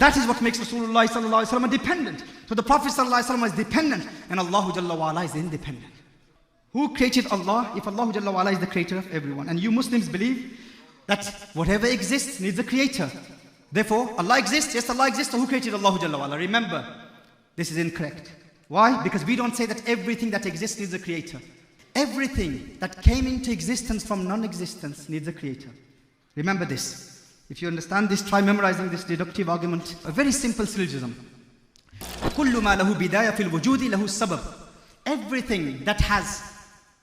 That is what makes Rasulullah sallallahu alaihi wasallam dependent. So the Prophet sallallahu alaihi wasallam is dependent and Allah Jalla wa Ala is independent. Who created Allah? If Allah Jalla wa Ala is the creator of everyone. And you Muslims believe that whatever exists needs a creator. Therefore, Allah exists. Yes, Allah exists. So who created Allah Jalla wa Ala? Remember, this is incorrect. Why? Because we don't say that everything that exists needs a creator. Everything that came into existence from non-existence needs a creator. Remember this. If you understand this, try memorizing this deductive argument. A very simple syllogism. كُلُّ مَا لَهُ بِدَايَةٌ فِي الْوُجُودِ لَهُ السَّبَبُ. Everything that has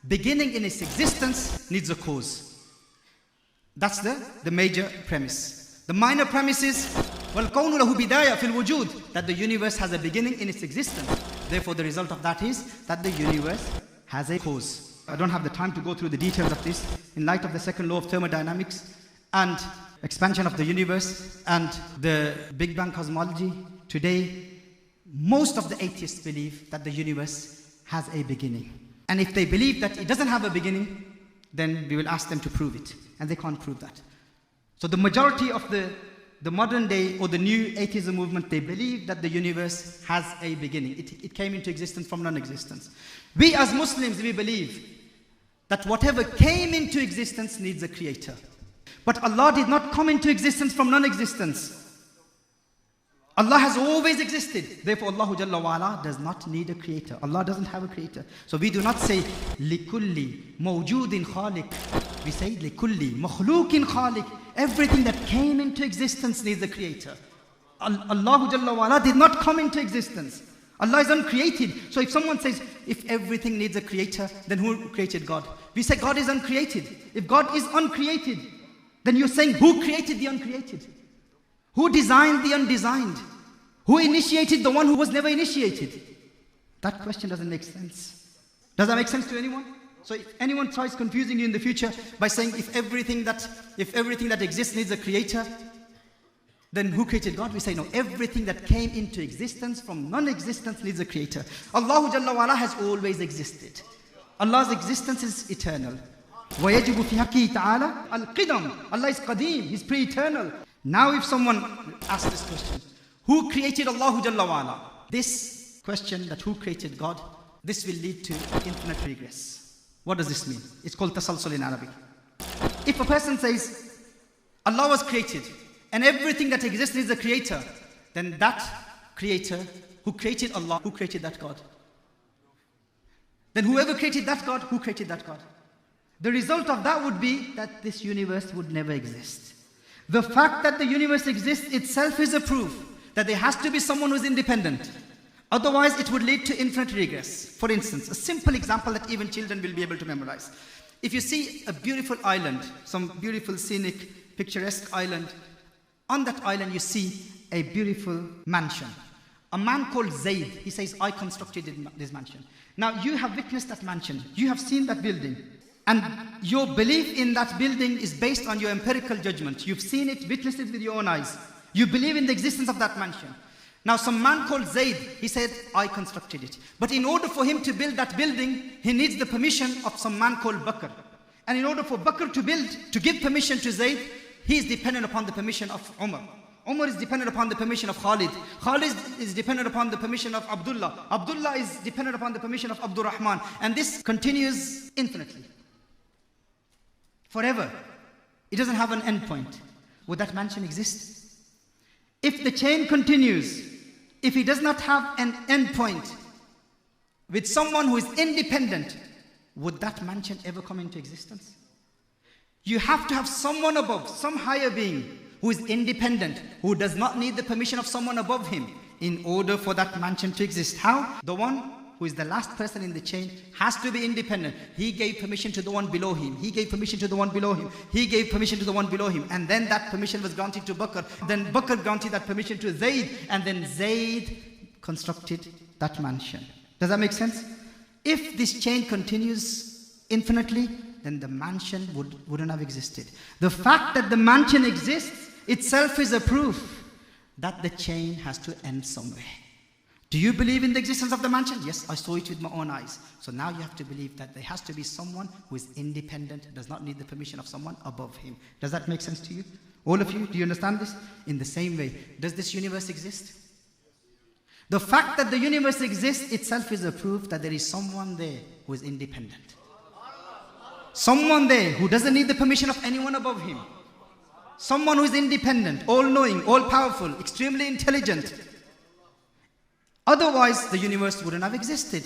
beginning in its existence needs a cause. That's the major premise. The minor premise is وَالْكَوْنُ لَهُ بِدَايَةٌ فِي الْوُجُودِ, that the universe has a beginning in its existence. Therefore, the result of that is that the universe has a cause. I don't have the time to go through the details of this. In light of the second law of thermodynamics and expansion of the universe and the Big Bang cosmology, today most of the atheists believe that the universe has a beginning. And if they believe that it doesn't have a beginning, then we will ask them to prove it. And they can't prove that. So the majority of the modern day or the new atheism movement, they believe that the universe has a beginning. It came into existence from non-existence. We as Muslims, we believe that whatever came into existence needs a creator. But Allah did not come into existence from non-existence. Allah has always existed. Therefore, Allah Jalla wa Ala does not need a creator. Allah doesn't have a creator. So we do not say لِكُلِّ مَوْجُودٍ خَالِقٍ. We say لِكُلِّ مَخْلُوقٍ خَالِقٍ. Everything that came into existence needs a creator. Allah Jalla wa Ala did not come into existence. Allah is uncreated. So if someone says, if everything needs a creator, then who created God? We say God is uncreated. If God is uncreated, then you're saying, who created the uncreated? Who designed the undesigned? Who initiated the one who was never initiated? That question doesn't make sense. Does that make sense to anyone? So if anyone tries confusing you in the future by saying if everything that exists needs a creator, then who created God? We say no, everything that came into existence from non-existence needs a creator. Allah Jalla wa Ala has always existed. Allah's existence is eternal. وَيَجِبُ فِي حَقِّهِ تَعَالَى الْقِدَمُ. Allah is Qadim, He's pre-eternal. Now if someone asks this question, who created Allah Jalla wa Ala? This question, that who created God, this will lead to infinite regress. What does this mean? It's called tasalsul in Arabic. If a person says, Allah was created, and everything that exists is a creator, then that creator who created Allah, who created that God? Then whoever created that God, who created that God? The result of that would be that this universe would never exist. The fact that the universe exists itself is a proof that there has to be someone who is independent. Otherwise, it would lead to infinite regress. For instance, a simple example that even children will be able to memorize. If you see a beautiful island, some beautiful scenic, picturesque island, on that island you see a beautiful mansion. A man called Zayd, he says, I constructed this mansion. Now you have witnessed that mansion, you have seen that building. And your belief in that building is based on your empirical judgment. You've seen it, witnessed it with your own eyes. You believe in the existence of that mansion. Now some man called Zayd, he said, I constructed it. But in order for him to build that building, he needs the permission of some man called Bakr. And in order for Bakr to give permission to Zayd, he is dependent upon the permission of Umar. Umar is dependent upon the permission of Khalid. Khalid is dependent upon the permission of Abdullah. Abdullah is dependent upon the permission of Abdul Rahman. And this continues infinitely. Forever. It doesn't have an end point. Would that mansion exist? If the chain continues, if it does not have an end point with someone who is independent, would that mansion ever come into existence? You have to have someone above, some higher being who is independent, who does not need the permission of someone above him in order for that mansion to exist. How? The one who is the last person in the chain has to be independent. He gave permission to the one below him. He gave permission to the one below him. He gave permission to the one below him. And then that permission was granted to Bakr. Then Bakr granted that permission to Zayd. And then Zayd constructed that mansion. Does that make sense? If this chain continues infinitely, then the mansion wouldn't have existed. The fact that the mansion exists itself is a proof that the chain has to end somewhere. Do you believe in the existence of the mansion? Yes, I saw it with my own eyes. So now you have to believe that there has to be someone who is independent, does not need the permission of someone above him. Does that make sense to you? All of you, do you understand this? In the same way, does this universe exist? The fact that the universe exists itself is a proof that there is someone there who is independent. Someone there who doesn't need the permission of anyone above him. Someone who is independent, all-knowing, all-powerful, extremely intelligent. Otherwise, the universe wouldn't have existed.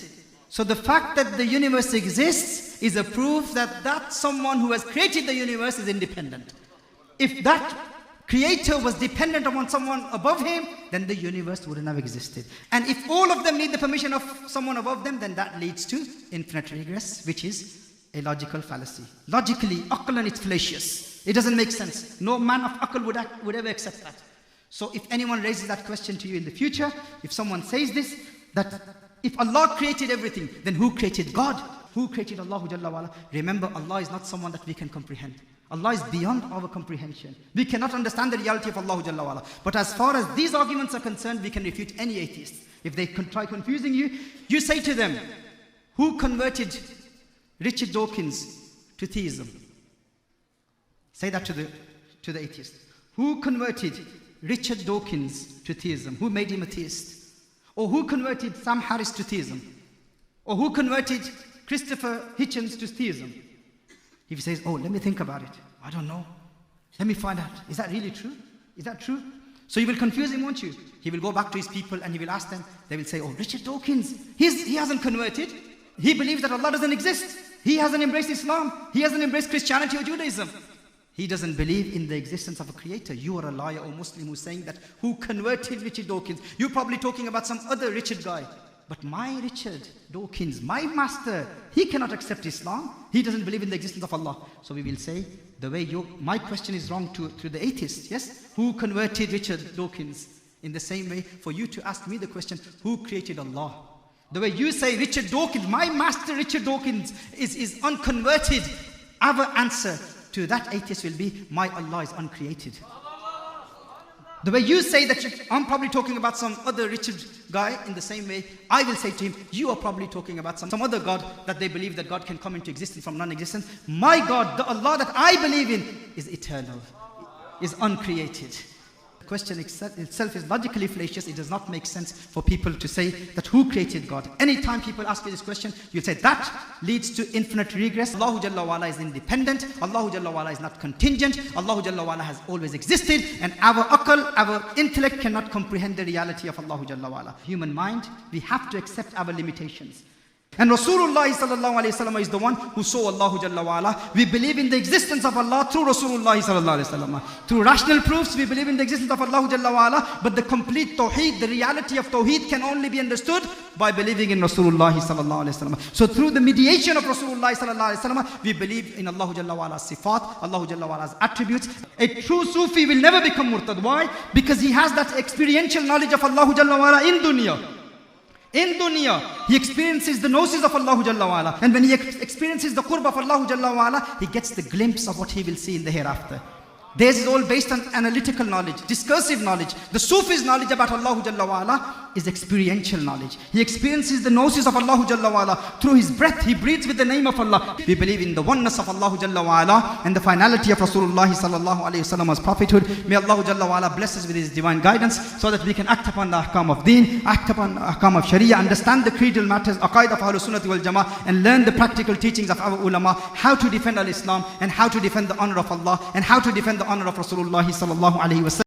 So the fact that the universe exists is a proof that that someone who has created the universe is independent. If that creator was dependent upon someone above him, then the universe wouldn't have existed. And if all of them need the permission of someone above them, then that leads to infinite regress, which is a logical fallacy. Logically, aqlan, it's fallacious. It doesn't make sense. No man of aql would ever accept that. So if anyone raises that question to you in the future, if someone says this, that if Allah created everything, then who created God? Who created Allah Jalla wa'ala? Remember, Allah is not someone that we can comprehend. Allah is beyond our comprehension. We cannot understand the reality of Allah Jalla wa'ala. But as far as these arguments are concerned, we can refute any atheist. If they try confusing you, you say to them, who converted Richard Dawkins to theism? Say that to the atheist. Who converted Richard Dawkins to theism? Who made him a theist? Or who converted Sam Harris to theism? Or who converted Christopher Hitchens to theism? If he says, oh, let me think about it. I don't know. Let me find out. Is that really true? Is that true? So you will confuse him, won't you? He will go back to his people and he will ask them. They will say, oh, Richard Dawkins, he hasn't converted. He believes that Allah doesn't exist. He hasn't embraced Islam. He hasn't embraced Christianity or Judaism. He doesn't believe in the existence of a creator. You are a liar or Muslim who's saying that who converted Richard Dawkins. You're probably talking about some other Richard guy. But my Richard Dawkins, my master, he cannot accept Islam. He doesn't believe in the existence of Allah. So we will say, the way my question is wrong to the atheist, yes? Who converted Richard Dawkins? In the same way, for you to ask me the question, who created Allah? The way you say Richard Dawkins, my master Richard Dawkins is unconverted. Our answer to that atheist will be, my Allah is uncreated. The way you say that I'm probably talking about some other Richard guy, in the same way, I will say to him, you are probably talking about some other God that they believe that God can come into existence from non-existence. My God, the Allah that I believe in, is eternal, is uncreated. The question itself is logically fallacious. It does not make sense for people to say that who created God. Anytime people ask you this question, you'll say that leads to infinite regress. Allah Jalla wa'ala is independent. Allah Jalla wa'ala is not contingent. Allah Jalla wa'ala has always existed. And our aql, our intellect cannot comprehend the reality of Allah Jalla wa'ala. Human mind, we have to accept our limitations. And Rasulullah sallallahu alayhi wa sallam is the one who saw Allah Jalla wa'ala. We believe in the existence of Allah through Rasulullah sallallahu alayhi wa sallam. Through rational proofs, we believe in the existence of Allah Jalla wa'ala. But the complete tawheed, the reality of tawheed can only be understood by believing in Rasulullah sallallahu alayhi wa sallam. So through the mediation of Rasulullah sallallahu alayhi wa sallam, we believe in Allah Jalla wa'ala's sifat, Allah Jalla wa'ala's attributes. A true Sufi will never become murtad. Why? Because he has that experiential knowledge of Allah Jalla wa'ala in dunya. In dunya, he experiences the gnosis of Allah Jalla wa'ala. And when he experiences the qurb of Allah Jalla wa'ala, he gets the glimpse of what he will see in the hereafter. Theirs is all based on analytical knowledge, discursive knowledge. The Sufi's knowledge about Allah Jalla wa'ala is experiential knowledge. He experiences the gnosis of Allah Jalla wa'ala. Through his breath, he breathes with the name of Allah. We believe in the oneness of Allah Jalla wa'ala and the finality of Rasulullah sallallahu alayhi wa sallam's prophethood. May Allah Jalla wa'ala bless us with his divine guidance so that we can act upon the ahkam of deen, act upon the ahkam of sharia, understand the creedal matters, aqaid of Ahlul Sunnati wal Jama'ah, and learn the practical teachings of our ulama, how to defend al-Islam and how to defend the honor of Allah and how to defend the honor of Rasulullah sallallahu alayhi wa sallam.